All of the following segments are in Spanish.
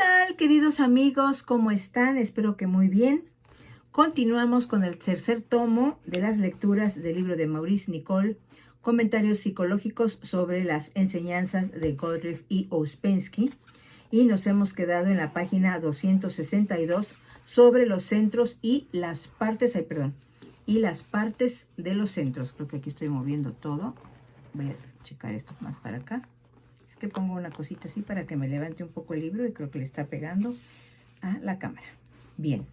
tal, queridos amigos? ¿Cómo están? Espero que muy bien. Continuamos con el tercer tomo de las lecturas del libro de Maurice Nicoll, Comentarios psicológicos sobre las enseñanzas de Gottlieb y Ouspensky, y nos hemos quedado en la página 262 sobre los centros y las partes, y las partes de los centros. Creo que aquí estoy moviendo todo. Voy a checar esto más para acá. Que pongo una cosita así para que me levante un poco el libro y creo que le está pegando a la cámara. Bien.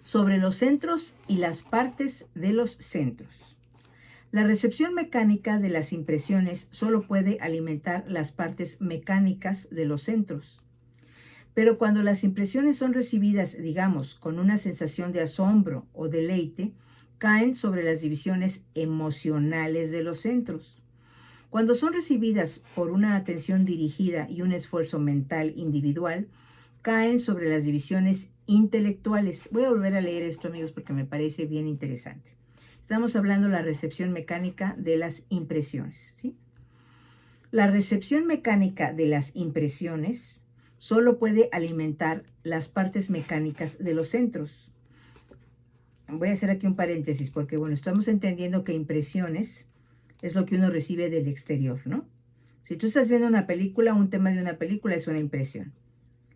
Sobre los centros y las partes de los centros. La recepción mecánica de las impresiones solo puede alimentar las partes mecánicas de los centros. Pero cuando las impresiones son recibidas, digamos, con una sensación de asombro o deleite, caen sobre las divisiones emocionales de los centros. Cuando son recibidas por una atención dirigida y un esfuerzo mental individual, caen sobre las divisiones intelectuales. Voy a volver a leer esto, amigos, porque me parece bien interesante. Estamos hablando de la recepción mecánica de las impresiones, ¿sí? La recepción mecánica de las impresiones solo puede alimentar las partes mecánicas de los centros. Voy a hacer aquí un paréntesis porque, bueno, estamos entendiendo que impresiones es lo que uno recibe del exterior, ¿no? Si tú estás viendo una película, un tema de una película es una impresión.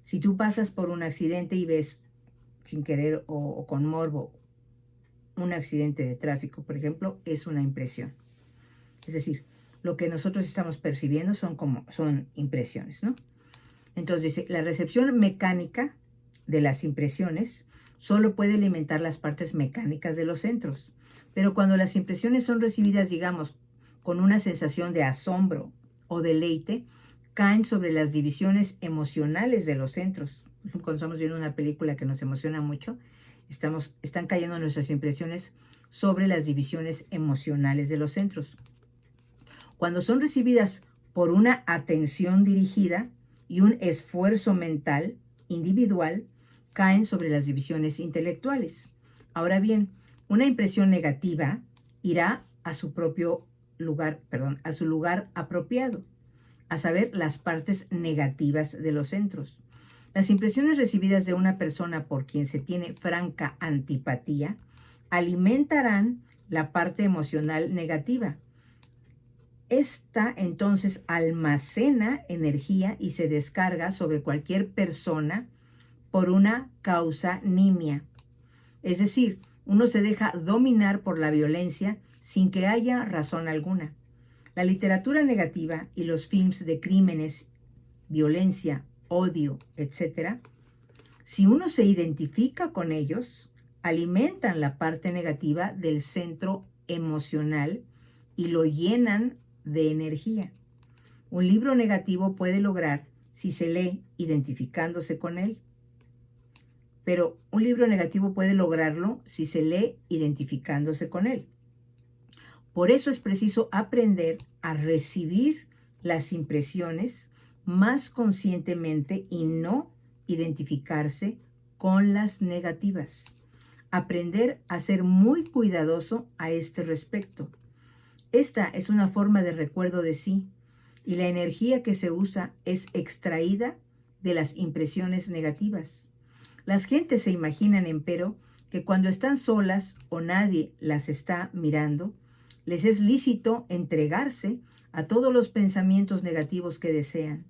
Si tú pasas por un accidente y ves sin querer o con morbo un accidente de tráfico, por ejemplo, es una impresión. Es decir, lo que nosotros estamos percibiendo son impresiones, ¿no? Entonces dice, la recepción mecánica de las impresiones solo puede alimentar las partes mecánicas de los centros. Pero cuando las impresiones son recibidas, digamos, con una sensación de asombro o deleite, caen sobre las divisiones emocionales de los centros. Cuando estamos viendo una película que nos emociona mucho, están cayendo nuestras impresiones sobre las divisiones emocionales de los centros. Cuando son recibidas por una atención dirigida y un esfuerzo mental individual, caen sobre las divisiones intelectuales. Ahora bien, una impresión negativa irá a su lugar apropiado, a saber, las partes negativas de los centros. Las impresiones recibidas de una persona por quien se tiene franca antipatía alimentarán la parte emocional negativa. Esta entonces almacena energía y se descarga sobre cualquier persona por una causa nimia. Es decir, uno se deja dominar por la violencia sin que haya razón alguna. La literatura negativa y los films de crímenes, violencia, odio, etc., si uno se identifica con ellos, alimentan la parte negativa del centro emocional y lo llenan de energía. Un libro negativo puede lograr si se lee identificándose con él, pero un libro negativo puede lograrlo si se lee identificándose con él. Por eso es preciso aprender a recibir las impresiones más conscientemente y no identificarse con las negativas. Aprender a ser muy cuidadoso a este respecto. Esta es una forma de recuerdo de sí y la energía que se usa es extraída de las impresiones negativas. Las gentes se imaginan, empero, que cuando están solas o nadie las está mirando, les es lícito entregarse a todos los pensamientos negativos que desean.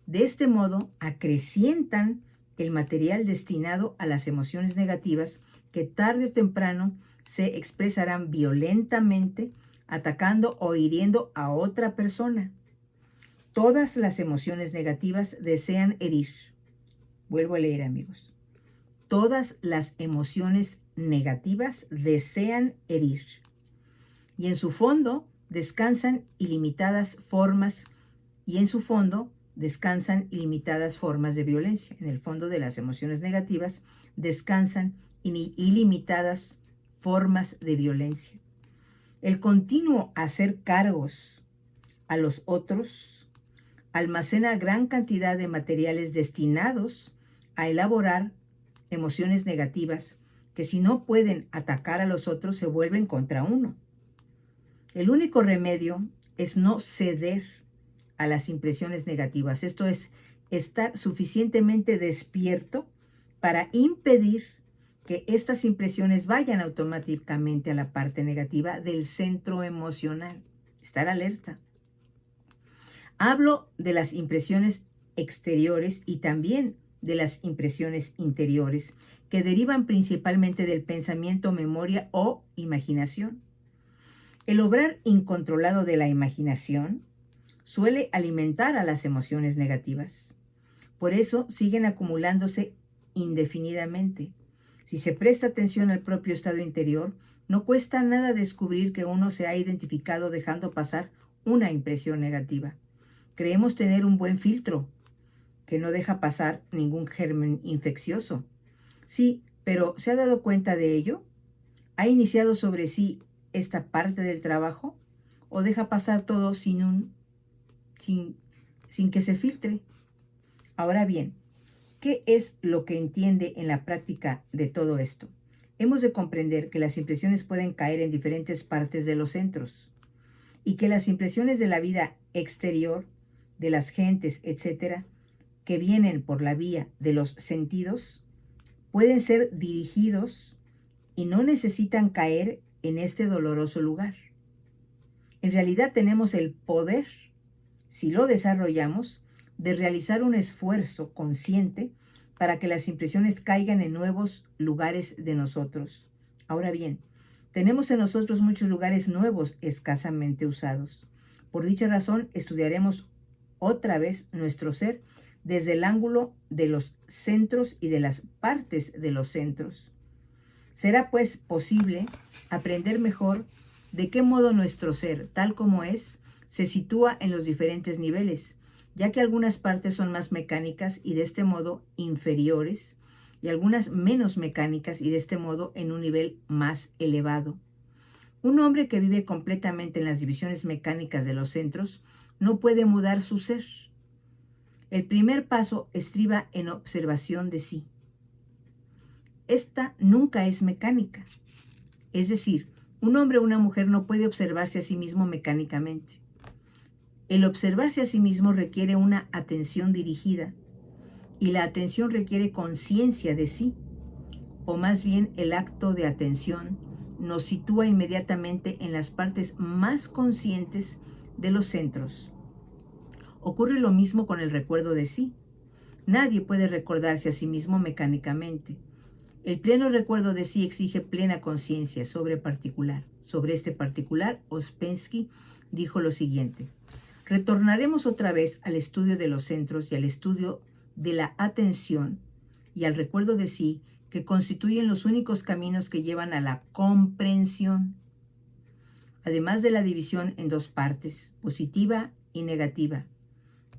De este modo, acrecientan el material destinado a las emociones negativas que tarde o temprano se expresarán violentamente, atacando o hiriendo a otra persona. Todas las emociones negativas desean herir. Vuelvo a leer, amigos. Todas las emociones negativas desean herir. Y en su fondo descansan ilimitadas formas de violencia. En el fondo de las emociones negativas descansan ilimitadas formas de violencia. El continuo hacer cargos a los otros almacena gran cantidad de materiales destinados a elaborar emociones negativas que, si no pueden atacar a los otros, se vuelven contra uno. El único remedio es no ceder a las impresiones negativas, esto es, estar suficientemente despierto para impedir que estas impresiones vayan automáticamente a la parte negativa del centro emocional. Estar alerta. Hablo de las impresiones exteriores y también de las impresiones interiores, que derivan principalmente del pensamiento, memoria o imaginación. El obrar incontrolado de la imaginación suele alimentar a las emociones negativas. Por eso siguen acumulándose indefinidamente. Si se presta atención al propio estado interior, no cuesta nada descubrir que uno se ha identificado dejando pasar una impresión negativa. Creemos tener un buen filtro que no deja pasar ningún germen infeccioso. Sí, pero ¿se ha dado cuenta de ello? ¿Ha iniciado sobre sí esta parte del trabajo? ¿O deja pasar todo sin que se filtre? Ahora bien, ¿qué es lo que entiende en la práctica de todo esto? Hemos de comprender que las impresiones pueden caer en diferentes partes de los centros y que las impresiones de la vida exterior, de las gentes, etcétera, que vienen por la vía de los sentidos, pueden ser dirigidos y no necesitan caer en este doloroso lugar. En realidad tenemos el poder, si lo desarrollamos, de realizar un esfuerzo consciente para que las impresiones caigan en nuevos lugares de nosotros. Ahora bien, tenemos en nosotros muchos lugares nuevos escasamente usados. Por dicha razón, estudiaremos otra vez nuestro ser desde el ángulo de los centros y de las partes de los centros. Será pues posible aprender mejor de qué modo nuestro ser, tal como es, se sitúa en los diferentes niveles, ya que algunas partes son más mecánicas y de este modo inferiores, y algunas menos mecánicas y de este modo en un nivel más elevado. Un hombre que vive completamente en las divisiones mecánicas de los centros no puede mudar su ser. El primer paso estriba en observación de sí. Esta nunca es mecánica. Es decir, un hombre o una mujer no puede observarse a sí mismo mecánicamente. El observarse a sí mismo requiere una atención dirigida y la atención requiere conciencia de sí, o más bien el acto de atención nos sitúa inmediatamente en las partes más conscientes de los centros. Ocurre lo mismo con el recuerdo de sí. Nadie puede recordarse a sí mismo mecánicamente. El pleno recuerdo de sí exige plena conciencia sobre particular. Sobre este particular, Ouspensky dijo lo siguiente: retornaremos otra vez al estudio de los centros y al estudio de la atención y al recuerdo de sí, que constituyen los únicos caminos que llevan a la comprensión. Además de la división en dos partes, positiva y negativa,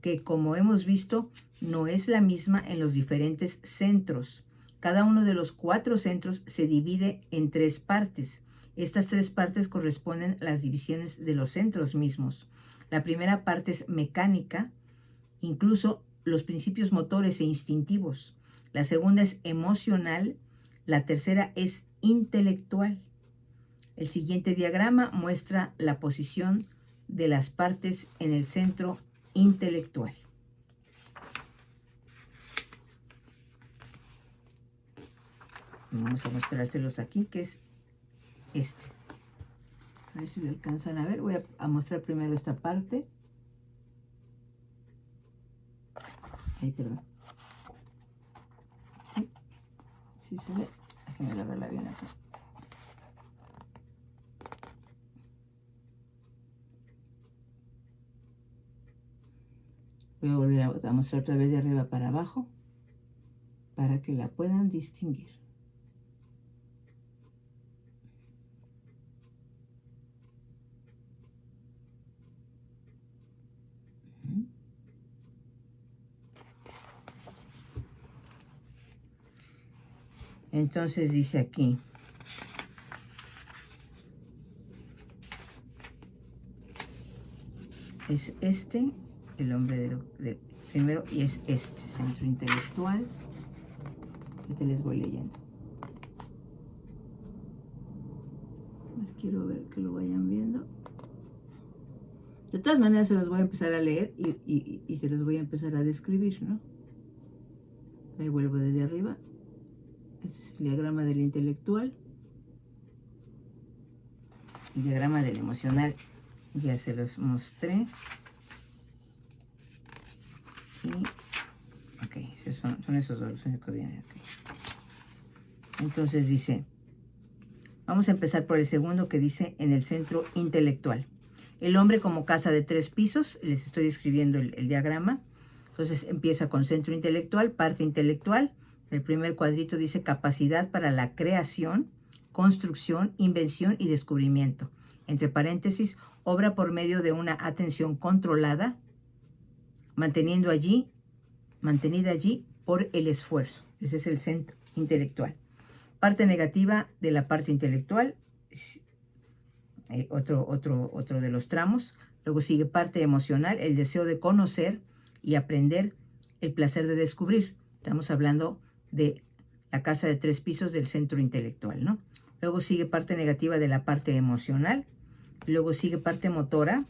que como hemos visto no es la misma en los diferentes centros. Cada uno de los 4 centros se divide en 3 partes. Estas 3 partes corresponden a las divisiones de los centros mismos. La primera parte es mecánica, incluso los principios motores e instintivos. La segunda es emocional. La tercera es intelectual. El siguiente diagrama muestra la posición de las partes en el centro intelectual. Vamos a mostrárselos aquí, que es este. A ver si lo alcanzan a ver. Voy a mostrar primero esta parte. Ay, perdón. ¿Sí? ¿Sí se ve? Déjenme agarrarla bien acá. Voy a volver a mostrar otra vez de arriba para abajo para que la puedan distinguir. Entonces dice aquí: es este, el hombre de primero, y es este, centro intelectual. Que te les voy leyendo. Pues quiero ver que lo vayan viendo. De todas maneras se los voy a empezar a leer y se los voy a empezar a describir, ¿no? Ahí vuelvo desde arriba. Este es el diagrama del intelectual. El diagrama del emocional ya se los mostré. Y, ok, son esos dos los únicos que vienen aquí. Entonces dice, vamos a empezar por el segundo que dice en el centro intelectual. El hombre como casa de 3 pisos, les estoy describiendo el diagrama. Entonces empieza con centro intelectual, parte intelectual. El primer cuadrito dice capacidad para la creación, construcción, invención y descubrimiento. Entre paréntesis, obra por medio de una atención controlada, mantenida allí por el esfuerzo. Ese es el centro intelectual. Parte negativa de la parte intelectual, otro de los tramos. Luego sigue parte emocional, el deseo de conocer y aprender, el placer de descubrir. Estamos hablando de la casa de 3 pisos del centro intelectual, ¿no? Luego sigue parte negativa de la parte emocional. Luego sigue parte motora,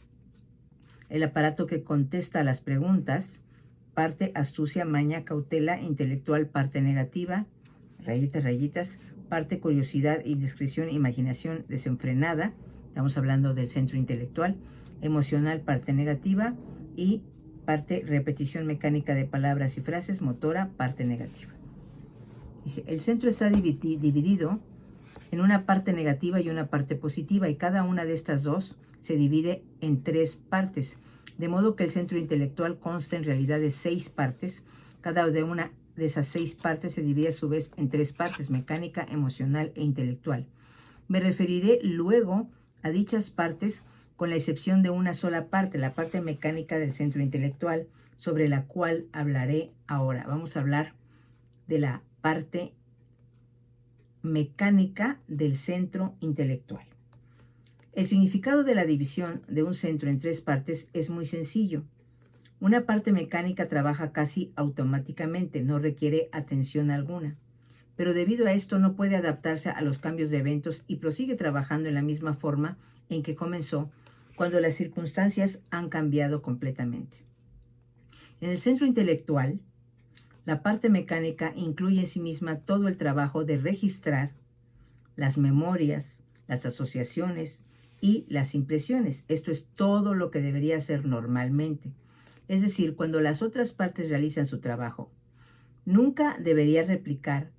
el aparato que contesta a las preguntas. Parte astucia, maña, cautela, intelectual, parte negativa, rayitas, rayitas. Parte curiosidad, indiscreción, imaginación desenfrenada. Estamos hablando del centro intelectual. Emocional, parte negativa. Y parte repetición mecánica de palabras y frases, motora, parte negativa. Dice, el centro está dividido en una parte negativa y una parte positiva, y cada una de estas dos se divide en 3 partes, de modo que el centro intelectual consta en realidad de 6 partes. Cada una de esas 6 partes se divide a su vez en 3 partes, mecánica, emocional e intelectual. Me referiré luego a dichas partes con la excepción de una sola parte, la parte mecánica del centro intelectual, sobre la cual hablaré ahora. Vamos a hablar de la parte mecánica del centro intelectual. El significado de la división de un centro en 3 partes es muy sencillo. Una parte mecánica trabaja casi automáticamente, no requiere atención alguna, pero debido a esto no puede adaptarse a los cambios de eventos y prosigue trabajando en la misma forma en que comenzó cuando las circunstancias han cambiado completamente. En el centro intelectual, la parte mecánica incluye en sí misma todo el trabajo de registrar las memorias, las asociaciones y las impresiones. Esto es todo lo que debería hacer normalmente. Es decir, cuando las otras partes realizan su trabajo, nunca debería replicar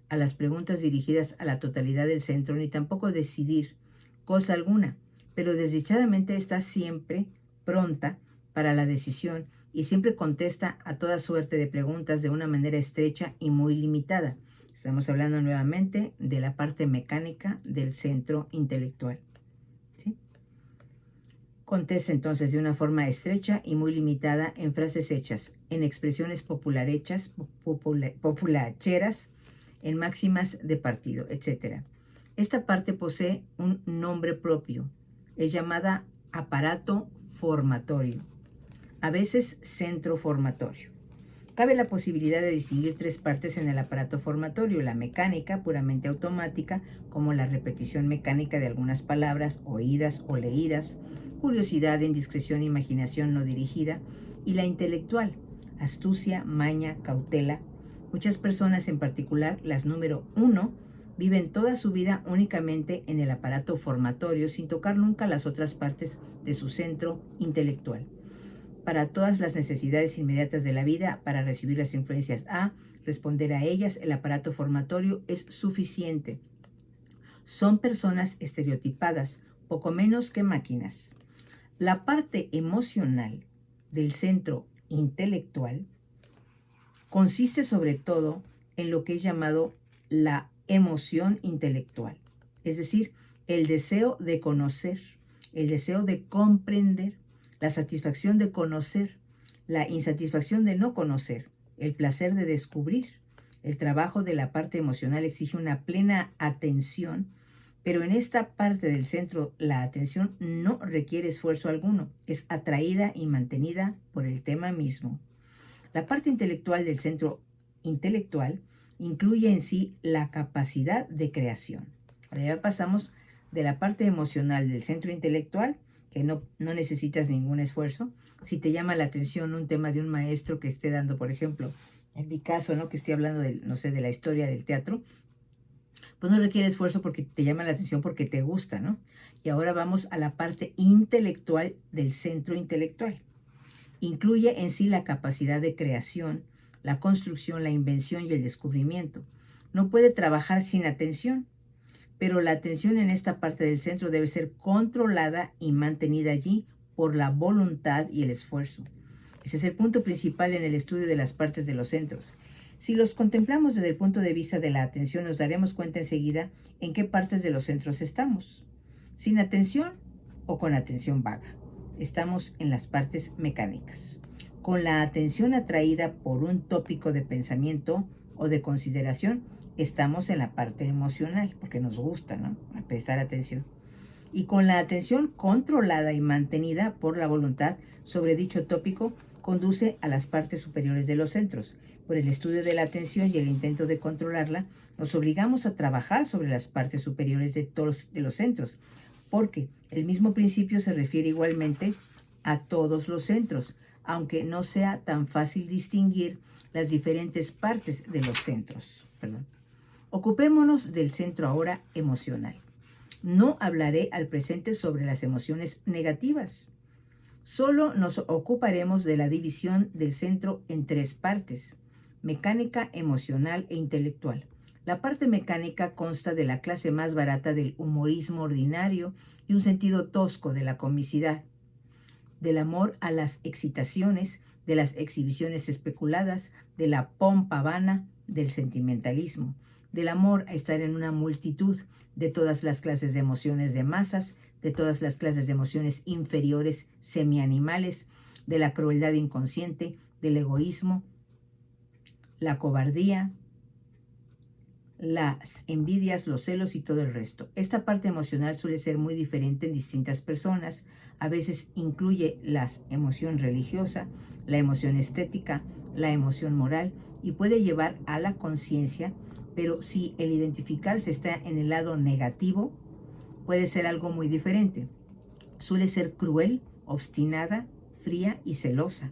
a las preguntas dirigidas a la totalidad del centro, ni tampoco decidir cosa alguna, pero desdichadamente está siempre pronta para la decisión y siempre contesta a toda suerte de preguntas de una manera estrecha y muy limitada. Estamos hablando nuevamente de la parte mecánica del centro intelectual. ¿Sí? Contesta entonces de una forma estrecha y muy limitada en frases hechas, en expresiones populacheras, en máximas de partido, etc. Esta parte posee un nombre propio. Es llamada aparato formatorio, a veces centro formatorio. Cabe la posibilidad de distinguir 3 partes en el aparato formatorio: la mecánica, puramente automática, como la repetición mecánica de algunas palabras oídas o leídas, curiosidad, indiscreción, imaginación no dirigida, y la intelectual, astucia, maña, cautela. Muchas personas, en particular las número 1, viven toda su vida únicamente en el aparato formatorio sin tocar nunca las otras partes de su centro intelectual. Para todas las necesidades inmediatas de la vida, para recibir las influencias A, responder a ellas, el aparato formatorio es suficiente. Son personas estereotipadas, poco menos que máquinas. La parte emocional del centro intelectual consiste sobre todo en lo que es llamado la emoción intelectual, es decir, el deseo de conocer, el deseo de comprender, la satisfacción de conocer, la insatisfacción de no conocer, el placer de descubrir. El trabajo de la parte emocional exige una plena atención, pero en esta parte del centro la atención no requiere esfuerzo alguno, es atraída y mantenida por el tema mismo. La parte intelectual del centro intelectual incluye en sí la capacidad de creación. Ahora ya pasamos de la parte emocional del centro intelectual, que no necesitas ningún esfuerzo. Si te llama la atención un tema de un maestro que esté dando, por ejemplo, en mi caso, ¿no? Que esté hablando no sé, de la historia del teatro, pues no requiere esfuerzo porque te llama la atención, porque te gusta, ¿no? Y ahora vamos a la parte intelectual del centro intelectual. Incluye en sí la capacidad de creación, la construcción, la invención y el descubrimiento. No puede trabajar sin atención, pero la atención en esta parte del centro debe ser controlada y mantenida allí por la voluntad y el esfuerzo. Ese es el punto principal en el estudio de las partes de los centros. Si los contemplamos desde el punto de vista de la atención, nos daremos cuenta enseguida en qué partes de los centros estamos. Sin atención o con atención vaga. Estamos en las partes mecánicas. Con la atención atraída por un tópico de pensamiento o de consideración, estamos en la parte emocional, porque nos gusta, ¿no? Prestar atención. Y con la atención controlada y mantenida por la voluntad sobre dicho tópico, conduce a las partes superiores de los centros. Por el estudio de la atención y el intento de controlarla, nos obligamos a trabajar sobre las partes superiores de todos de los centros, porque el mismo principio se refiere igualmente a todos los centros, aunque no sea tan fácil distinguir las diferentes partes de los centros. Ocupémonos del centro ahora emocional. No hablaré al presente sobre las emociones negativas. Solo nos ocuparemos de la división del centro en tres partes: mecánica, emocional e intelectual. La parte mecánica consta de la clase más barata del humorismo ordinario y un sentido tosco de la comicidad, del amor a las excitaciones, de las exhibiciones especuladas, de la pompa vana, del sentimentalismo, del amor a estar en una multitud, de todas las clases de emociones de masas, de todas las clases de emociones inferiores, semianimales, de la crueldad inconsciente, del egoísmo, la cobardía, las envidias, los celos y todo el resto. Esta parte emocional suele ser muy diferente en distintas personas. A veces incluye la emoción religiosa, la emoción estética, la emoción moral y puede llevar a la conciencia, pero si el identificarse está en el lado negativo, puede ser algo muy diferente. Suele ser cruel, obstinada, fría y celosa,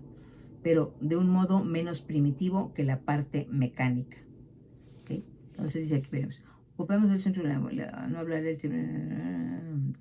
pero de un modo menos primitivo que la parte mecánica. ¿Okay? Entonces dice aquí, veremos. Ocupamos el centro de no hablaré del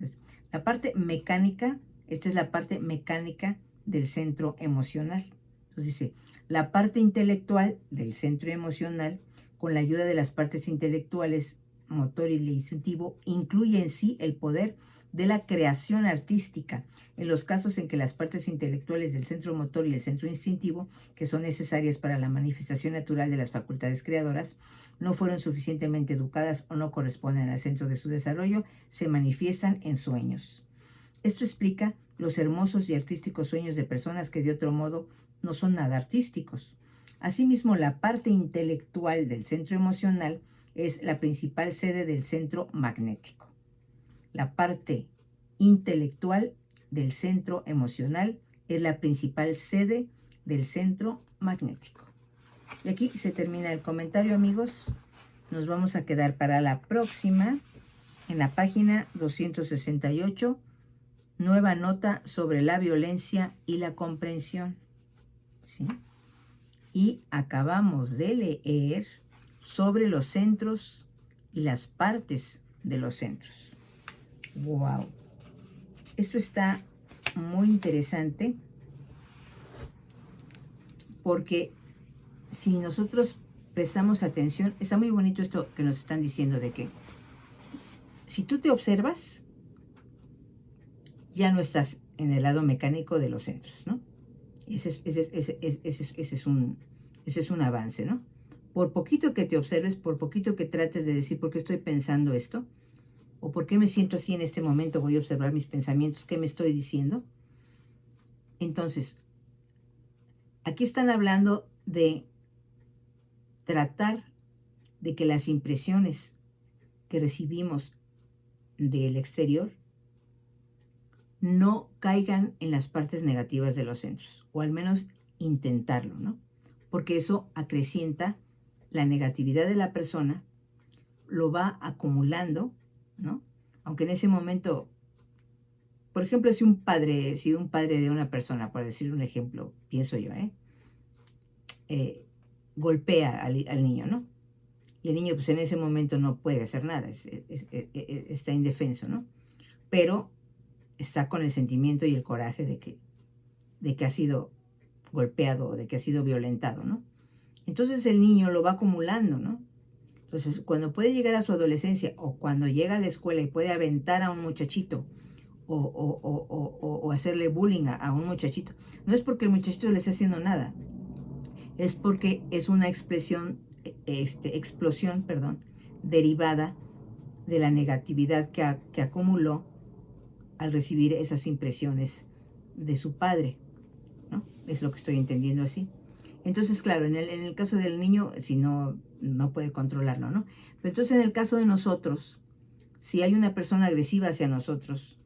la parte mecánica. Esta es la parte mecánica del centro emocional. Entonces dice, la parte intelectual del centro emocional, con la ayuda de las partes intelectuales, motor y instintivo, incluye en sí el poder de la creación artística, en los casos en que las partes intelectuales del centro motor y el centro instintivo, que son necesarias para la manifestación natural de las facultades creadoras, no fueron suficientemente educadas o no corresponden al centro de su desarrollo, se manifiestan en sueños. Esto explica los hermosos y artísticos sueños de personas que de otro modo no son nada artísticos. Asimismo, la parte intelectual del centro emocional es la principal sede del centro magnético. La parte intelectual del centro emocional es la principal sede del centro magnético. Y aquí se termina el comentario, amigos. Nos vamos a quedar para la próxima en la página 268, nueva nota sobre la violencia y la comprensión. ¿Sí? Y acabamos de leer sobre los centros y las partes de los centros. ¡Wow! Esto está muy interesante porque si nosotros prestamos atención, está muy bonito esto que nos están diciendo de que si tú te observas, ya no estás en el lado mecánico de los centros, ¿no? Ese es un avance, ¿no? Por poquito que te observes, por poquito que trates de decir por qué estoy pensando esto, o por qué me siento así en este momento, voy a observar mis pensamientos, qué me estoy diciendo. Entonces, aquí están hablando de tratar de que las impresiones que recibimos del exterior no caigan en las partes negativas de los centros, o al menos intentarlo, ¿no? Porque eso acrecienta la negatividad de la persona, lo va acumulando, ¿no? Aunque en ese momento por ejemplo, si un padre de una persona, por decir un ejemplo, pienso yo, eh, golpea al niño, ¿no? Y el niño, pues en ese momento no puede hacer nada, está indefenso, ¿no? Pero está con el sentimiento y el coraje de que ha sido golpeado o de que ha sido violentado, ¿no? Entonces el niño lo va acumulando, ¿no? Entonces, cuando puede llegar a su adolescencia o cuando llega a la escuela y puede aventar a un muchachito o hacerle bullying a un muchachito, no es porque el muchachito le esté haciendo nada, es porque es una explosión, perdón, derivada de la negatividad que acumuló al recibir esas impresiones de su padre, ¿no? Es lo que estoy entendiendo así. Entonces, claro, en el caso del niño, si no, no puede controlarlo, ¿no? Pero entonces en el caso de nosotros, si hay una persona agresiva hacia nosotros,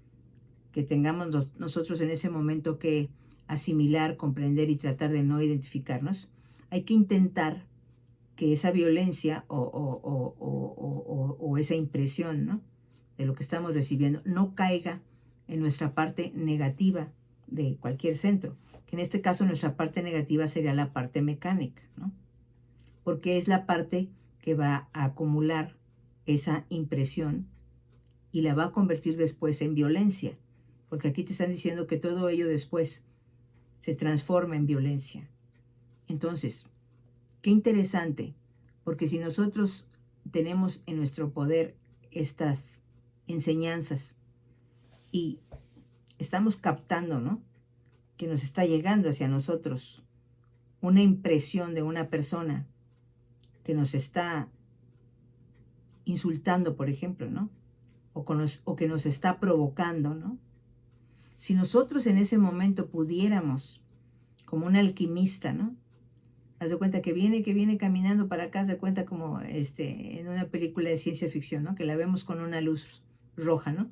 que tengamos nosotros en ese momento que asimilar, comprender y tratar de no identificarnos, hay que intentar que esa violencia o esa impresión, ¿no?, de lo que estamos recibiendo no caiga en nuestra parte negativa de cualquier centro, que en este caso nuestra parte negativa sería la parte mecánica, ¿no? Porque es la parte que va a acumular esa impresión y la va a convertir después en violencia, porque aquí te están diciendo que todo ello después se transforma en violencia. Entonces, qué interesante, porque si nosotros tenemos en nuestro poder estas enseñanzas y estamos captando, ¿no?, que nos está llegando hacia nosotros una impresión de una persona que nos está insultando, por ejemplo, ¿no?, o que nos está provocando, ¿no? Si nosotros en ese momento pudiéramos, como un alquimista, ¿no?, haz de cuenta que viene caminando para acá, haz de cuenta como en una película de ciencia ficción, ¿no?, que la vemos con una luz roja, ¿no?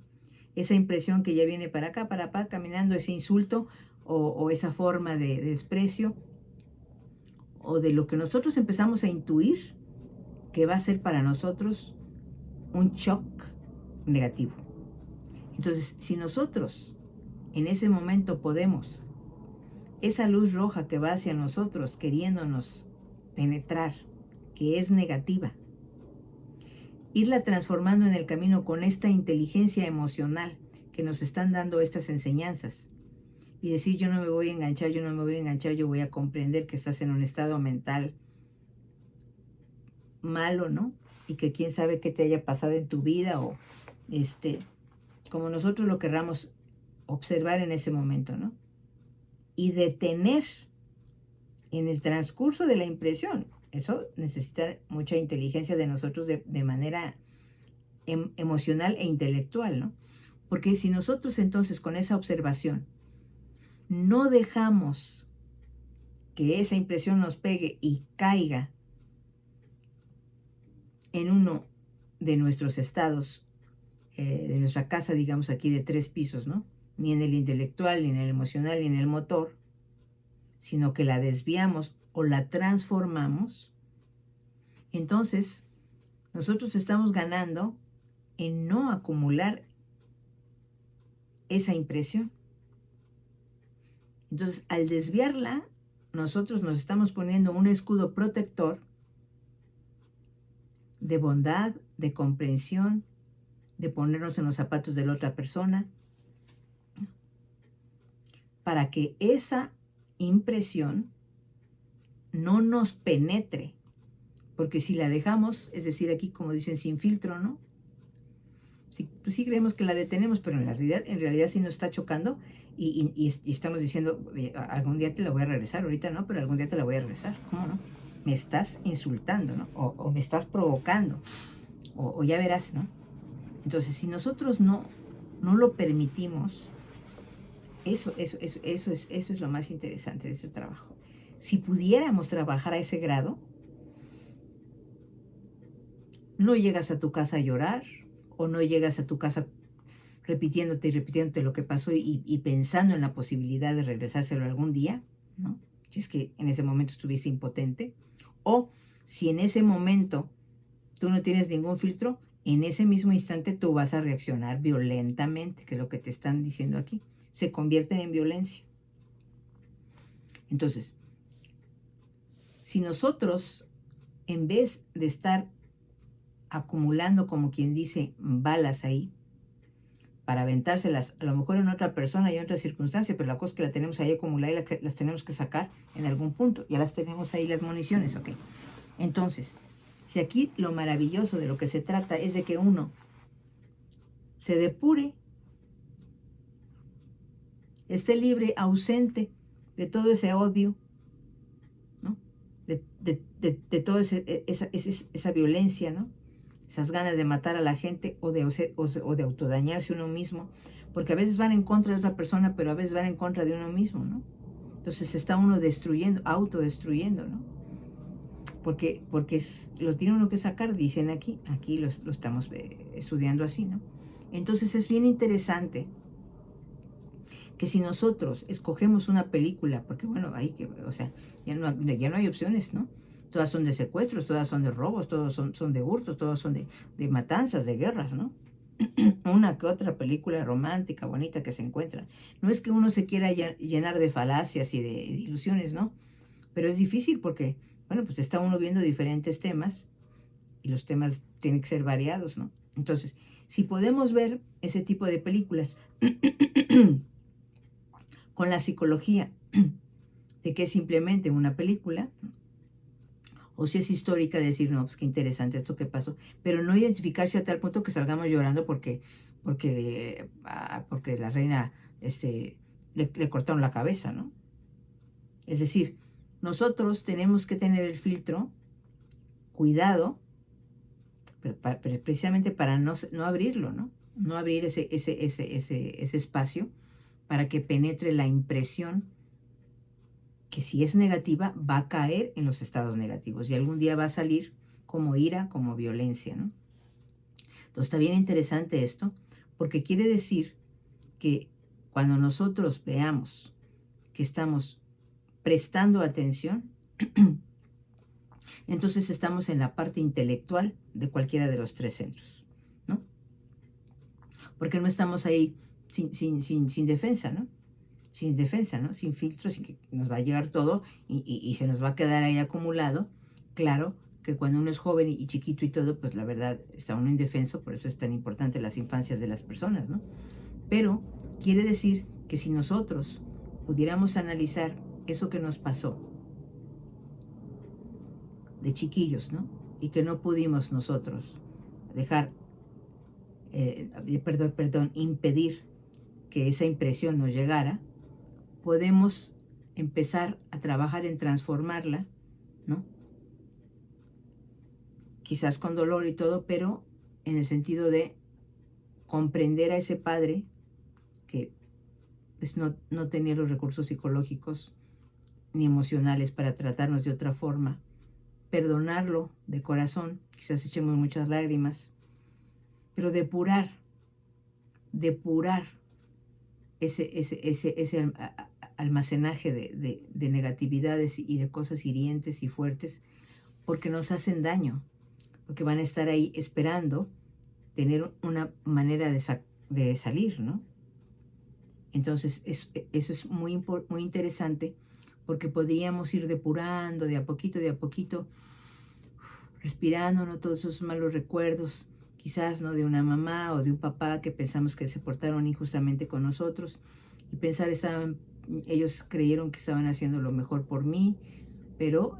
Esa impresión que ya viene para acá, caminando, ese insulto o esa forma de desprecio o de lo que nosotros empezamos a intuir que va a ser para nosotros un shock negativo. Entonces, si nosotros en ese momento podemos, esa luz roja que va hacia nosotros queriéndonos penetrar, que es negativa, irla transformando en el camino con esta inteligencia emocional que nos están dando estas enseñanzas y decir, yo no me voy a enganchar, yo no me voy a enganchar, yo voy a comprender que estás en un estado mental malo, ¿no? Y que quién sabe qué te haya pasado en tu vida o como nosotros lo querramos observar en ese momento, ¿no? Y detener en el transcurso de la impresión. Eso necesita mucha inteligencia de nosotros de manera emocional e intelectual, ¿no? Porque si nosotros entonces con esa observación no dejamos que esa impresión nos pegue y caiga en uno de nuestros estados, de nuestra casa, digamos aquí de 3 pisos, ¿no?, ni en el intelectual, ni en el emocional, ni en el motor, sino que la desviamos o la transformamos, entonces nosotros estamos ganando en no acumular esa impresión. Entonces, al desviarla, nosotros nos estamos poniendo un escudo protector de bondad, de comprensión, de ponernos en los zapatos de la otra persona, para que esa impresión no nos penetre. Porque si la dejamos, es decir, aquí como dicen, sin filtro, ¿no? Sí, pues sí creemos que la detenemos, pero en realidad sí nos está chocando y estamos diciendo, algún día te la voy a regresar, ahorita no, pero algún día te la voy a regresar. ¿Cómo no? Me estás insultando, ¿no? O me estás provocando, o ya verás, ¿no? Entonces, si nosotros no lo permitimos, eso es lo más interesante de este trabajo. Si pudiéramos trabajar a ese grado, no llegas a tu casa a llorar, o no llegas a tu casa repitiéndote y repitiéndote lo que pasó y pensando en la posibilidad de regresárselo algún día, ¿no? Si es que en ese momento estuviste impotente, o si en ese momento tú no tienes ningún filtro, en ese mismo instante tú vas a reaccionar violentamente, que es lo que te están diciendo aquí. Se convierten en violencia. Entonces, si nosotros, en vez de estar acumulando, como quien dice, balas ahí, para aventárselas, a lo mejor en otra persona y en otra circunstancia, pero la cosa es que la tenemos ahí acumulada y las tenemos que sacar en algún punto. Ya las tenemos ahí, las municiones, ¿ok? Entonces, si aquí lo maravilloso de lo que se trata es de que uno se depure, esté libre, ausente de todo ese odio, ¿no? De toda esa violencia, ¿no? Esas ganas de matar a la gente o de autodañarse uno mismo, porque a veces van en contra de otra persona, pero a veces van en contra de uno mismo, ¿no? Entonces se está uno destruyendo, autodestruyendo, ¿no? Porque lo tiene uno que sacar, dicen aquí lo estamos estudiando así, ¿no? Entonces es bien interesante que si nosotros escogemos una película, porque bueno, o sea, ya no hay opciones, ¿no? Todas son de secuestros, todas son de robos, todos son de hurtos, todos son de matanzas, de guerras, ¿no? Una que otra película romántica, bonita que se encuentra. No es que uno se quiera llenar de falacias y de ilusiones, ¿no? Pero es difícil porque, bueno, pues está uno viendo diferentes temas y los temas tienen que ser variados, ¿no? Entonces, si podemos ver ese tipo de películas con la psicología de que es simplemente una película, o si es histórica, decir, no, pues qué interesante esto que pasó, pero no identificarse a tal punto que salgamos llorando porque la reina le cortaron la cabeza, ¿no? Es decir, nosotros tenemos que tener el filtro, cuidado, pero precisamente para no abrirlo, ¿no? No abrir ese espacio para que penetre la impresión que si es negativa va a caer en los estados negativos y algún día va a salir como ira, como violencia, ¿no? Entonces está bien interesante esto porque quiere decir que cuando nosotros veamos que estamos prestando atención, entonces estamos en la parte intelectual de cualquiera de los tres centros, ¿no? Porque no estamos ahí sin defensa, ¿no? Sin defensa, ¿no? Sin filtros, sin que nos va a llegar todo y se nos va a quedar ahí acumulado. Claro que cuando uno es joven y chiquito y todo, pues la verdad está uno indefenso, por eso es tan importante las infancias de las personas, ¿no? Pero quiere decir que si nosotros pudiéramos analizar eso que nos pasó de chiquillos, ¿no? Y que no pudimos nosotros dejar, impedir que esa impresión nos llegara, podemos empezar a trabajar en transformarla, ¿no? Quizás con dolor y todo, pero en el sentido de comprender a ese padre que pues, no tenía los recursos psicológicos ni emocionales para tratarnos de otra forma, perdonarlo de corazón, quizás echemos muchas lágrimas, pero depurar ese almacenaje de negatividades y de cosas hirientes y fuertes, porque nos hacen daño, porque van a estar ahí esperando tener una manera de salir, ¿no? Entonces, eso es muy interesante, porque podríamos ir depurando de a poquito, respirando, ¿no? Todos esos malos recuerdos, quizás, ¿no? De una mamá o de un papá que pensamos que se portaron injustamente con nosotros y pensar, ellos creyeron que estaban haciendo lo mejor por mí, pero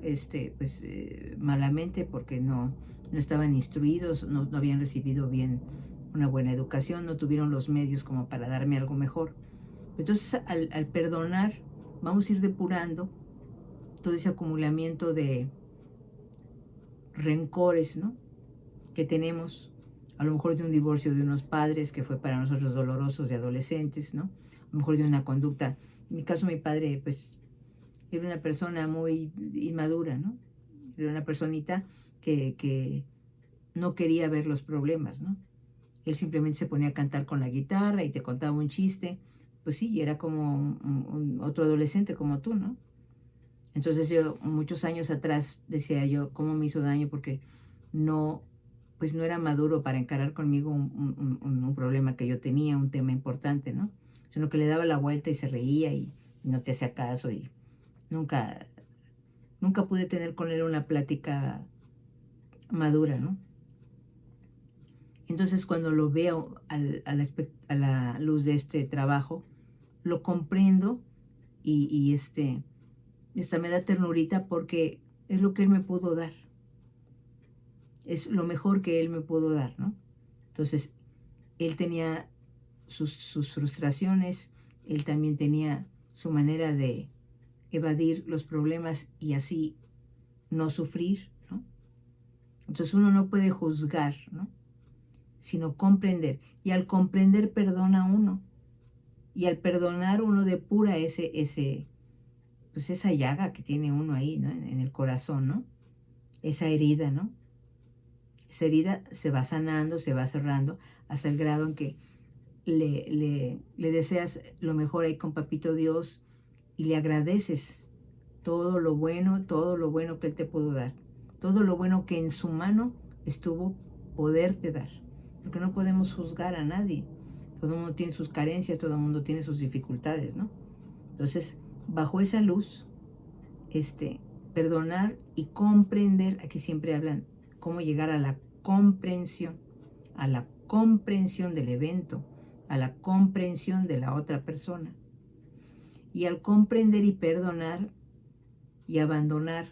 malamente porque no estaban instruidos, no habían recibido bien una buena educación, no tuvieron los medios como para darme algo mejor. Entonces, al perdonar, vamos a ir depurando todo ese acumulamiento de rencores, ¿no? Que tenemos, a lo mejor de un divorcio de unos padres que fue para nosotros dolorosos de adolescentes, ¿no? A lo mejor de una conducta. En mi caso, mi padre, pues, era una persona muy inmadura, ¿no? Era una personita que no quería ver los problemas, ¿no? Él simplemente se ponía a cantar con la guitarra y te contaba un chiste. Pues sí, era como otro adolescente como tú, ¿no? Entonces yo, muchos años atrás, decía yo, ¿cómo me hizo daño? Porque no pues no era maduro para encarar conmigo un problema que yo tenía, un tema importante, ¿no? Sino que le daba la vuelta y se reía y no te hacía caso y nunca, nunca pude tener con él una plática madura, ¿no? Entonces cuando lo veo a la luz de este trabajo, lo comprendo y esta me da ternurita porque es lo que él me pudo dar. Es lo mejor que él me pudo dar, ¿no? Entonces, él tenía sus frustraciones, él también tenía su manera de evadir los problemas y así no sufrir, ¿no? Entonces uno no puede juzgar, ¿no? Sino comprender. Y al comprender perdona uno. Y al perdonar uno depura pues esa llaga que tiene uno ahí, ¿no? En el corazón, ¿no? Esa herida, ¿no? Esa herida se va sanando, se va cerrando hasta el grado en que le deseas lo mejor ahí con Papito Dios y le agradeces todo lo bueno que Él te pudo dar, todo lo bueno que en su mano estuvo poderte dar, porque no podemos juzgar a nadie, todo el mundo tiene sus carencias, todo el mundo tiene sus dificultades, ¿no? Entonces, bajo esa luz, perdonar y comprender, aquí siempre hablan cómo llegar a la comprensión del evento, a la comprensión de la otra persona. Y al comprender y perdonar y abandonar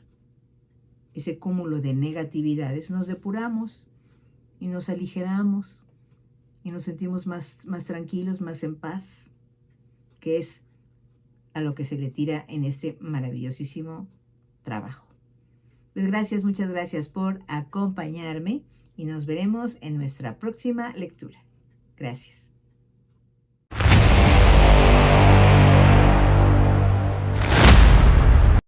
ese cúmulo de negatividades, nos depuramos y nos aligeramos y nos sentimos más tranquilos, más en paz, que es a lo que se le tira en este maravillosísimo trabajo. Pues gracias, muchas gracias por acompañarme y nos veremos en nuestra próxima lectura. Gracias.